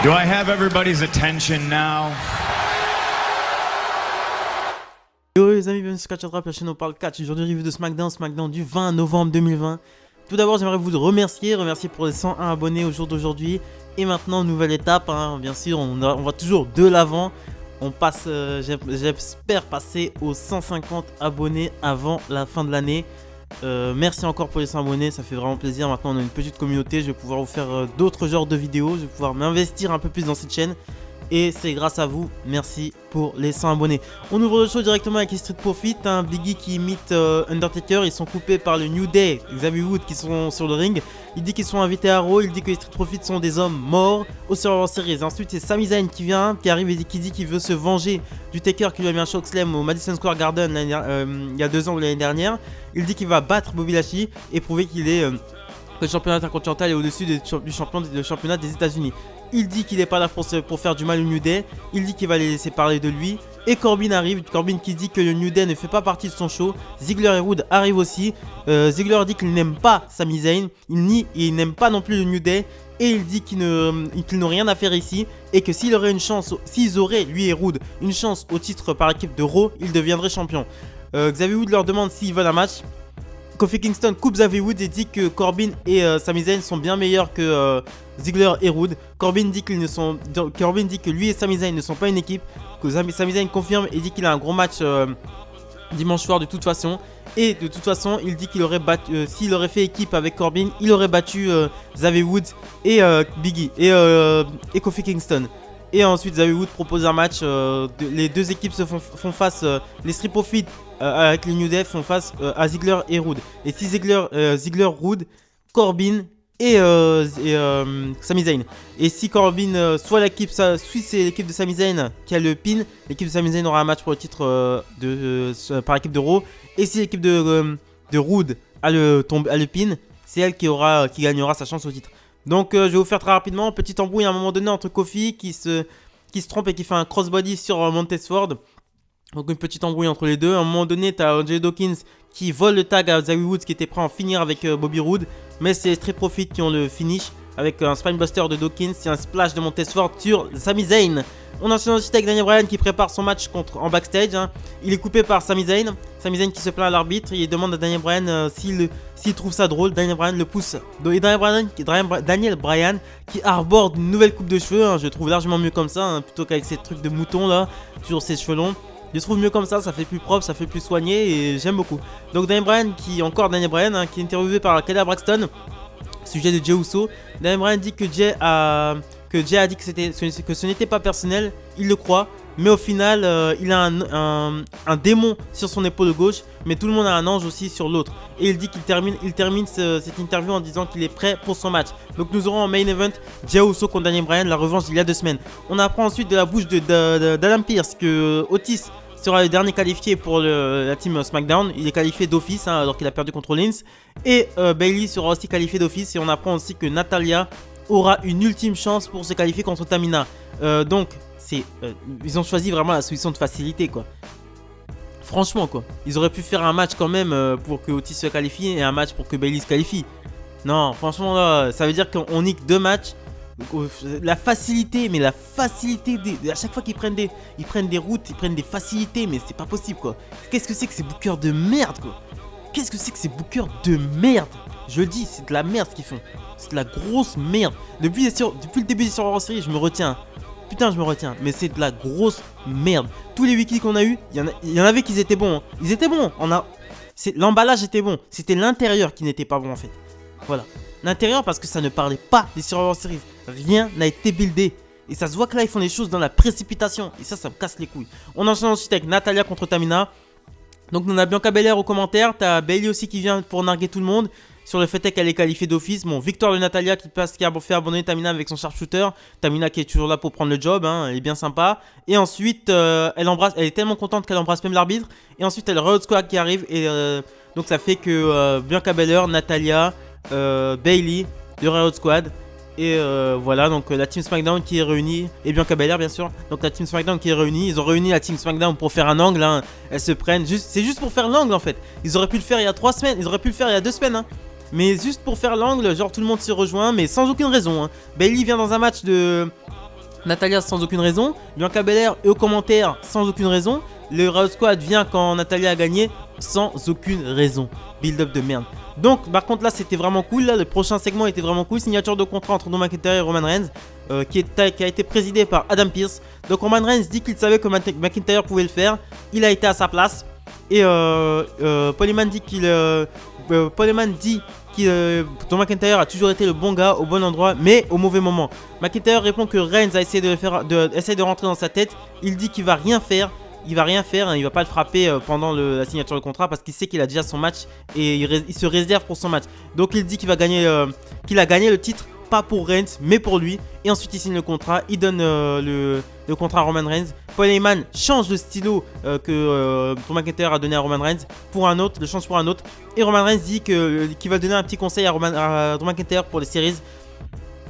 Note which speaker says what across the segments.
Speaker 1: Do I have everybody's attention now?
Speaker 2: Yo les amis, bienvenue sur Catch Attrape, la chaîne où on parle catch. Aujourd'hui review de SmackDown du 20 novembre 2020. Tout d'abord j'aimerais vous remercier pour les 101 abonnés au jour d'aujourd'hui. Et maintenant nouvelle étape, hein. Bien sûr on va toujours de l'avant. On passe, j'espère passer aux 150 abonnés avant la fin de l'année. Merci encore pour les 100 abonnés, ça fait vraiment plaisir. Maintenant on a une petite communauté, je vais pouvoir vous faire d'autres genres de vidéos. Je vais pouvoir m'investir un peu plus dans cette chaîne. Et c'est grâce à vous, merci pour les 100 abonnés. On ouvre le show directement avec les Street Profits, hein, Biggie qui imite Undertaker. Ils sont coupés par le New Day, Xavier Wood qui sont sur le ring. Il dit qu'ils sont invités à Raw, il dit que les Street Profits sont des hommes morts au Survivor Series. Ensuite c'est Sami Zayn qui arrive et qui dit qu'il veut se venger du Taker qui lui a mis un chokeslam au Madison Square Garden il y a 2 ans ou l'année dernière. Il dit qu'il va battre Bobby Lashley et prouver qu'il est que le championnat intercontinental est au-dessus du championnat des États-Unis. Il dit qu'il n'est pas là pour faire du mal au New Day. Il dit qu'il va les laisser parler de lui. Et Corbin arrive. Corbin qui dit que le New Day ne fait pas partie de son show. Ziggler et Wood arrivent aussi. Ziggler dit qu'il n'aime pas Sami Zayn. Il n'aime pas non plus le New Day. Et il dit qu'ils n'ont rien à faire ici. Et que s'ils auraient, lui et Wood, une chance au titre par équipe de Raw, ils deviendraient champions. Xavier Wood leur demande s'ils veulent un match. Kofi Kingston coupe Xavier Wood et dit que Corbin et Sami Zayn sont bien meilleurs que Ziggler et Wood. Corbin dit que lui et Sami Zayn ne sont pas une équipe. Que Sami Zayn confirme et dit qu'il a un gros match dimanche soir de toute façon. Et de toute façon, il dit qu'il aurait battu, s'il aurait fait équipe avec Corbin, il aurait battu Xavier Wood et Biggie et Kofi Kingston. Et ensuite Xavier Wood propose un match, les deux équipes se font face, les Street Profits avec les New Day font face à Ziggler et Wood. Et si Ziggler, Wood, Corbin et Sami Zayn. Et si Corbin, soit c'est l'équipe de Sami Zayn qui a le pin, l'équipe de Sami Zayn aura un match pour le titre par équipe de Raw. Et si l'équipe de Wood a le pin, c'est elle qui gagnera sa chance au titre. Donc je vais vous faire très rapidement, petite embrouille à un moment donné entre Kofi qui se trompe et qui fait un crossbody sur Montez-Ford. Donc une petite embrouille entre les deux. À un moment donné, tu as Jay Dawkins qui vole le tag à Xavier Woods qui était prêt à en finir avec Bobby Roode. Mais c'est les Street Profits qui ont le finish avec un Spinebuster de Dawkins et un splash de Montez-Ford sur Sami Zayn. On enchaîne ensuite avec Daniel Bryan qui prépare son match en backstage, hein. Il est coupé par Sami Zayn. Sami Zayn qui se plaint à l'arbitre. Il demande à Daniel Bryan s'il trouve ça drôle. Daniel Bryan le pousse. Et Daniel Bryan qui arbore une nouvelle coupe de cheveux, hein. Je trouve largement mieux comme ça, hein, plutôt qu'avec ces trucs de mouton là, toujours ses cheveux longs. Je trouve mieux comme ça fait plus propre, ça fait plus soigné et j'aime beaucoup. Donc Daniel Bryan qui est interviewé par Kayla Braxton, sujet de Jey Uso. Daniel Bryan dit que Jey a dit que ce n'était pas personnel, il le croit, mais au final il a un démon sur son épaule gauche, mais tout le monde a un ange aussi sur l'autre. Et il dit qu'il termine cette interview en disant qu'il est prêt pour son match. Donc nous aurons en main event Jey Uso contre Daniel Bryan, la revanche d'il y a 2 semaines. On apprend ensuite de la bouche d'Adam Pearce que Otis sera le dernier qualifié pour la team SmackDown. Il est qualifié d'office, hein, alors qu'il a perdu contre Lince. Et Bayley sera aussi qualifié d'office. Et on apprend aussi que Natalya aura une ultime chance pour se qualifier contre Tamina. Donc ils ont choisi vraiment la solution de facilité, quoi. Franchement, quoi. Ils auraient pu faire un match quand même pour que Otis se qualifie et un match pour que Bayley se qualifie. Non, franchement là, ça veut dire qu'on nique 2 matchs. La facilité, mais la facilité à chaque fois qu'ils prennent des routes, ils prennent des facilités, mais c'est pas possible, quoi. Qu'est-ce que c'est que ces bookers de merde, quoi? Qu'est-ce que c'est que ces bookers de merde? Je le dis, c'est de la merde ce qu'ils font. C'est de la grosse merde. Depuis le début des Survivor Series, je me retiens. Putain, je me retiens. Mais c'est de la grosse merde. Tous les wikis qu'on a eu, il y en avait qui étaient bons, hein. Ils étaient bons. L'emballage était bon. C'était l'intérieur qui n'était pas bon, en fait. Voilà. L'intérieur parce que ça ne parlait pas des Survivor Series. Rien n'a été buildé. Et ça se voit que là, ils font les choses dans la précipitation. Et ça me casse les couilles. On enchaîne ensuite avec Natalya contre Tamina. Donc on a Bianca Belair au commentaire. T'as Bayley aussi qui vient pour narguer tout le monde sur le fait qu'elle est qualifiée d'office. Bon, victoire de Natalya qui a fait abandonner Tamina avec son sharpshooter. Tamina qui est toujours là pour prendre le job, hein, elle est bien sympa. Et ensuite, elle est tellement contente qu'elle embrasse même l'arbitre. Et ensuite, elle Riot Squad qui arrive. Et donc ça fait que Bianca Belair, Natalya, Bayley, le Riot Squad. Et voilà, donc la Team SmackDown qui est réunie. Et Bianca Belair, bien sûr. Donc la Team SmackDown qui est réunie. Ils ont réuni la Team SmackDown pour faire un angle, hein. Elles se prennent. C'est juste pour faire l'angle, en fait. Ils auraient pu le faire il y a 3 semaines. Ils auraient pu le faire il y a 2 semaines, hein. Mais juste pour faire l'angle, genre tout le monde se rejoint, mais sans aucune raison, hein. Bayley vient dans un match de Natalia sans aucune raison, Bianca Belair et aux commentaires sans aucune raison, le Riot Squad vient quand Natalia a gagné sans aucune raison. Build-up de merde. Donc par contre là c'était vraiment cool, là, le prochain segment était vraiment cool, signature de contrat entre Drew McIntyre et Roman Reigns qui a été présidé par Adam Pearce. Donc Roman Reigns dit qu'il savait que McIntyre pouvait le faire, il a été à sa place et Paul Heyman dit Drew McIntyre a toujours été le bon gars au bon endroit mais au mauvais moment. McIntyre répond que Reigns a essayé de rentrer dans sa tête, il dit qu'il va rien faire. Il va rien faire, hein, il va pas le frapper pendant la signature de contrat parce qu'il sait qu'il a déjà son match et il se réserve pour son match. Donc il dit qu'il a gagné le titre, pas pour Reigns mais pour lui. Et ensuite il signe le contrat, il donne le contrat à Roman Reigns. Paul Heyman change le stylo que Drew McIntyre a donné à Roman Reigns pour un autre, le change pour un autre. Et Roman Reigns dit qu'il va donner un petit conseil à Drew McIntyre pour les series.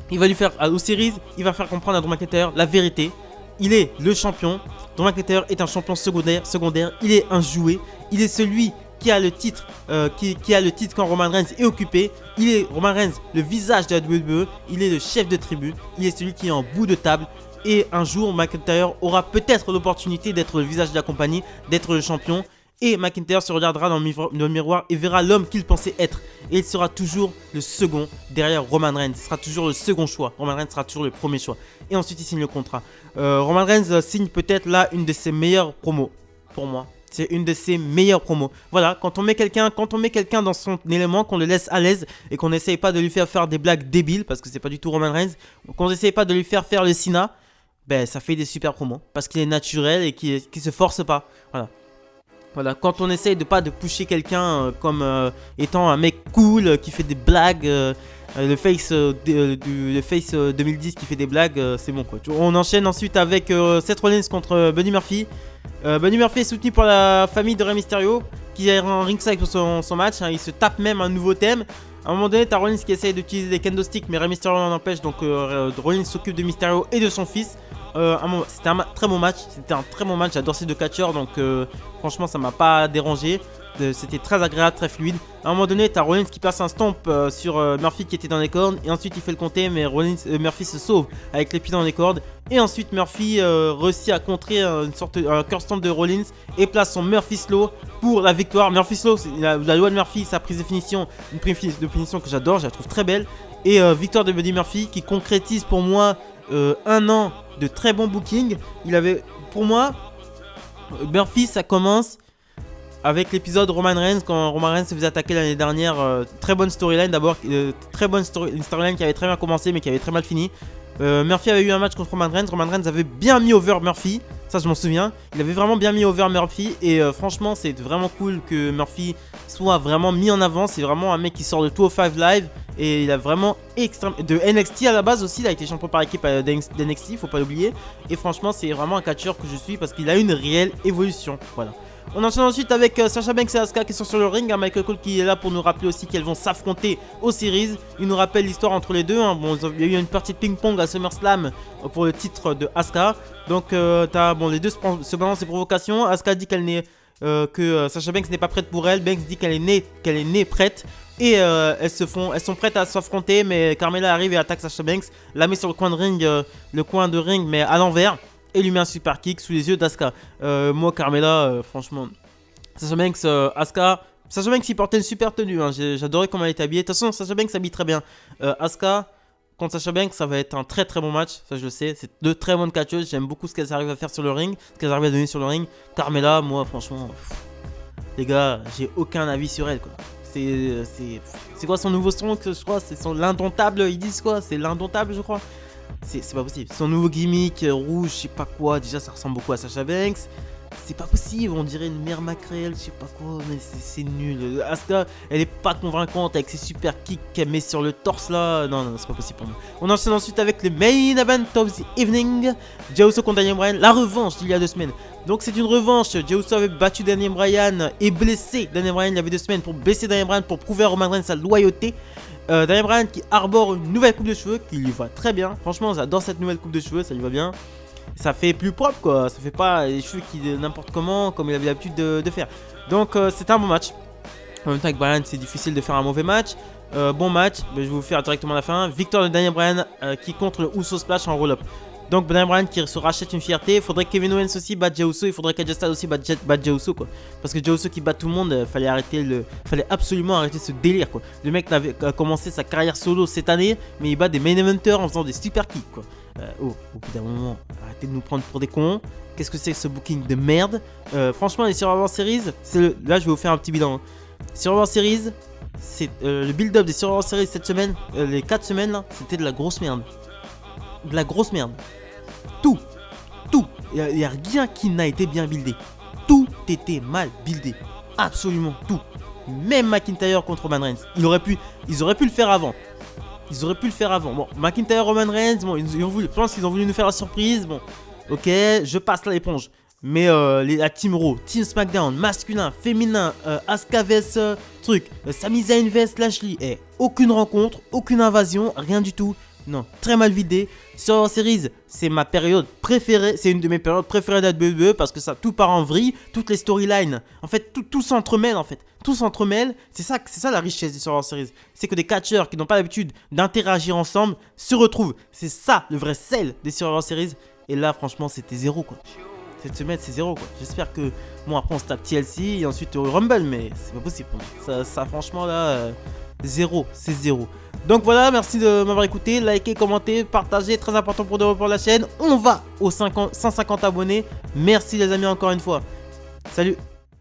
Speaker 2: Il va lui faire aux series, il va faire comprendre à Drew McIntyre la vérité. Il est le champion. Drew McIntyre est un champion secondaire. Il est un jouet. Il est celui qui a le titre, qui a le titre quand Roman Reigns est occupé. Il est Roman Reigns, le visage de la WWE. Il est le chef de tribu. Il est celui qui est en bout de table. Et un jour, McIntyre aura peut-être l'opportunité d'être le visage de la compagnie, d'être le champion. Et McIntyre se regardera dans le miroir et verra l'homme qu'il pensait être. Et il sera toujours le second derrière Roman Reigns. Il sera toujours le second choix. Roman Reigns sera toujours le premier choix. Et ensuite, il signe le contrat. Roman Reigns signe peut-être là une de ses meilleures promos. Pour moi, c'est une de ses meilleures promos. Voilà, quand on met quelqu'un dans son élément, qu'on le laisse à l'aise et qu'on n'essaye pas de lui faire des blagues débiles, parce que c'est pas du tout Roman Reigns, qu'on n'essaye pas de lui faire le Cena, ben ça fait des super promos. Parce qu'il est naturel et qu'il se force pas. Voilà, quand on essaye de pusher quelqu'un comme étant un mec cool qui fait des blagues, le face 2010 qui fait des blagues, c'est bon quoi. On enchaîne ensuite avec Seth Rollins contre Buddy Murphy. Buddy Murphy est soutenu par la famille de Rey Mysterio qui est en ringside pour son match. Hein, il se tape même un nouveau thème. À un moment donné, t'as Rollins qui essaye d'utiliser des kendo sticks, mais Rey Mysterio en empêche. Donc Rollins s'occupe de Mysterio et de son fils. C'était un très bon match. J'adore ces deux catcheurs. Donc franchement, ça m'a pas dérangé. C'était très agréable, très fluide. À un moment donné, t'as Rollins qui passe un stomp sur Murphy qui était dans les cordes. Et ensuite, il fait le compter, mais Murphy se sauve avec les pieds dans les cordes. Et ensuite, Murphy réussit à contrer un curse stomp de Rollins et place son Murphy Slow pour la victoire. Murphy Slow, la loi de Murphy, sa prise de finition, une prise de finition que j'adore, je la trouve très belle. Et victoire de Buddy Murphy qui concrétise pour moi un an de très bon booking. Pour moi, Murphy, ça commence avec l'épisode Roman Reigns, quand Roman Reigns se faisait attaquer l'année dernière. Très bonne storyline d'abord, une storyline qui avait très bien commencé mais qui avait très mal fini. Murphy avait eu un match contre Roman Reigns avait bien mis over Murphy, ça je m'en souviens. Il avait vraiment bien mis over Murphy et franchement c'est vraiment cool que Murphy soit vraiment mis en avant. C'est vraiment un mec qui sort de 205 Live et il a vraiment de NXT à la base aussi. Il a été champion par équipe d'NXT, faut pas l'oublier. Et franchement c'est vraiment un catcheur que je suis parce qu'il a une réelle évolution, voilà. On enchaîne ensuite avec Sasha Banks et Asuka qui sont sur le ring. Michael Cole qui est là pour nous rappeler aussi qu'elles vont s'affronter aux series. Il nous rappelle l'histoire entre les deux. Hein. Bon, il y a eu une partie de ping-pong à SummerSlam pour le titre de Asuka. Donc, les deux se balancent ces provocations. Asuka dit que Sasha Banks n'est pas prête pour elle. Banks dit qu'elle est née prête. Et elles sont prêtes à s'affronter. Mais Carmella arrive et attaque Sasha Banks. La met sur le coin de ring, mais à l'envers. Et lui met un super kick sous les yeux d'Asuka. Moi, Carmella, franchement, Sasha Banks, Asuka. Sasha Banks, il portait une super tenue. Hein. J'adorais comment elle était habillée. De toute façon, Sasha Banks s'habille très bien. Asuka contre Sasha Banks, ça va être un très très bon match. Ça, je le sais. C'est deux très bonnes catcheuses. J'aime beaucoup ce qu'elles arrivent à faire sur le ring. Ce qu'elles arrivent à donner sur le ring. Carmella, moi, franchement, les gars, j'ai aucun avis sur elle, quoi. C'est quoi son nouveau son, je crois? C'est l'indomptable. Ils disent quoi? C'est l'indomptable, je crois. C'est pas possible. Son nouveau gimmick rouge, je sais pas quoi. Déjà, ça ressemble beaucoup à Sasha Banks. C'est pas possible. On dirait une mère maquerelle, je sais pas quoi. Mais c'est nul. Asuka, elle est pas convaincante avec ses super kicks qu'elle met sur le torse là. Non, c'est pas possible pour moi. On enchaîne ensuite avec le main event of the evening. Jey Uso contre Daniel Bryan. La revanche d'il y a 2 semaines. Donc c'est une revanche. Jey Uso avait battu Daniel Bryan et blessé Daniel Bryan il y avait 2 semaines pour blesser Daniel Bryan pour prouver à Roman Reigns sa loyauté. Daniel Bryan qui arbore une nouvelle coupe de cheveux qui lui va très bien. Franchement, j'adore cette nouvelle coupe de cheveux, ça lui va bien. Ça fait plus propre quoi, ça fait pas les cheveux qui n'importe comment comme il avait l'habitude de faire. Donc c'était un bon match. En même temps avec Bryan c'est difficile de faire un mauvais match. Bon match, mais je vais vous faire directement la fin. Victoire de Daniel Bryan qui contre le Uso Splash en roll-up. Donc Daniel Bryan qui se rachète une fierté. Il faudrait que Kevin Owens aussi batte Jey Uso. Il faudrait qu'AJ Styles aussi batte Jey Uso quoi. Parce que Jey Uso qui bat tout le monde, fallait absolument arrêter ce délire quoi. Le mec a commencé sa carrière solo cette année, mais il bat des main eventers en faisant des super kicks quoi. Au bout d'un moment, arrêtez de nous prendre pour des cons. Qu'est-ce que c'est que ce booking de merde? Franchement, les Survivor Series, là je vais vous faire un petit bilan. Survivor Series, c'est le build-up des Survivor Series cette semaine, les 4 semaines là, c'était de la grosse merde. De la grosse merde. Tout. Il n'y a rien qui n'a été bien buildé. Tout était mal buildé. Absolument tout. Même McIntyre contre Roman Reigns. Ils auraient pu le faire avant. Bon, McIntyre, Roman Reigns, bon, je pense qu'ils ont voulu nous faire la surprise. Bon, ok, je passe là l'éponge. Mais la Team Raw, Team SmackDown, masculin, féminin, Asuka vs Sami Zayn vs Lashley. Aucune rencontre, aucune invasion, rien du tout. Non, très mal vidé. Survivor Series, c'est ma période préférée. C'est une de mes périodes préférées de la WWE parce que ça tout part en vrille. Toutes les storylines, en fait, tout s'entremêle en fait. Tout s'entremêle. C'est ça la richesse des Survivor Series. C'est que des catcheurs qui n'ont pas l'habitude d'interagir ensemble se retrouvent. C'est ça le vrai sel des Survivor Series. Et là, franchement, c'était zéro quoi. Cette semaine, c'est zéro quoi. J'espère que bon après on se tape TLC et ensuite Rumble, mais c'est pas possible. Ça franchement là, zéro, c'est zéro. Donc voilà, merci de m'avoir écouté, likez, commentez, partagez, très important pour développer la chaîne. On va aux 150 abonnés. Merci les amis encore une fois. Salut.